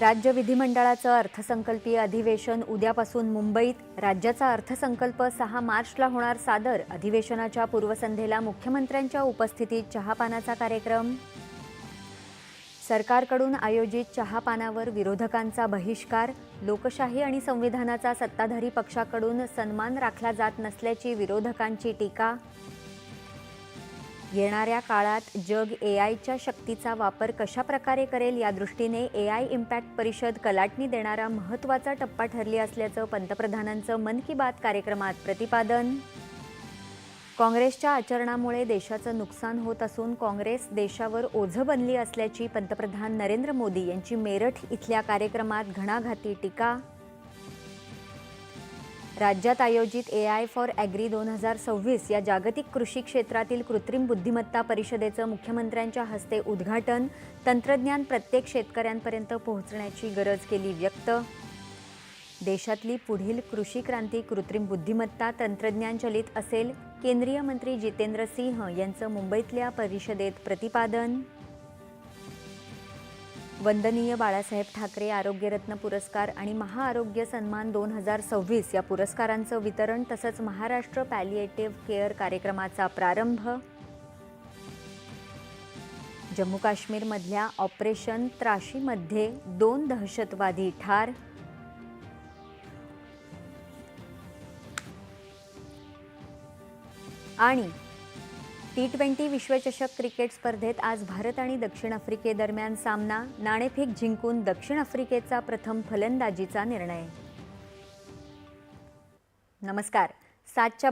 राज्य विधिमंडळाचं अर्थसंकल्पीय अधिवेशन उद्यापासून मुंबईत। राज्याचा अर्थसंकल्प 6 मार्चला होणार सादर। अधिवेशनाच्या पूर्वसंध्येला मुख्यमंत्र्यांच्या उपस्थितीत चहापानाचा कार्यक्रम। सरकारकडून आयोजित चहापानावर विरोधकांचा बहिष्कार। लोकशाही आणि संविधानाचा सत्ताधारी पक्षाकडून सन्मान राखला जात नसल्याची विरोधकांची टीका। येणाऱ्या काळात जग एआयच्या शक्तीचा वापर कशा प्रकारे करेल या दृष्टीने एआय इम्पॅक्ट परिषद कलाटणी देणारा महत्त्वाचा टप्पा ठरली असल्याचं पंतप्रधानांचं मन की बात कार्यक्रमात प्रतिपादन। काँग्रेसच्या आचरणामुळे देशाचं नुकसान होत असून काँग्रेस देशावर ओझं बनली असल्याची पंतप्रधान नरेंद्र मोदी यांची मेरठ इथल्या कार्यक्रमात घणाघाती टीका। राज्यात आयोजित एआय फॉर ॲग्री 2026 या जागतिक कृषी क्षेत्रातील कृत्रिम बुद्धिमत्ता परिषदेचं मुख्यमंत्र्यांच्या हस्ते उद्घाटन। तंत्रज्ञान प्रत्येक शेतकऱ्यांपर्यंत पोहोचण्याची गरज केली व्यक्त। देशातली पुढील कृषी क्रांती कृत्रिम बुद्धिमत्ता तंत्रज्ञान चलित असेल, केंद्रीय मंत्री जितेंद्र सिंह यांचं मुंबईतल्या परिषदेत प्रतिपादन। वंदनीय बाळासाहेब ठाकरे आरोग्यरत्न पुरस्कार आणि महाआरोग्य सन्मान 2026 या पुरस्कारांचं वितरण तसंच महाराष्ट्र पॅलिएटिव्ह केअर कार्यक्रमाचा प्रारंभ। जम्मू काश्मीरमधल्या ऑपरेशन त्राशीमध्ये 2 दहशतवादी ठार। आणि T20 विश्वचषक क्रिकेट स्पर्धेत आज भारत आणि दक्षिण आफ्रिकेदरम्यान सामना। नाणेफेक जिंकून दक्षिण आफ्रिकेचा प्रथम फलंदाजीचा निर्णय। नमस्कार, 7च्या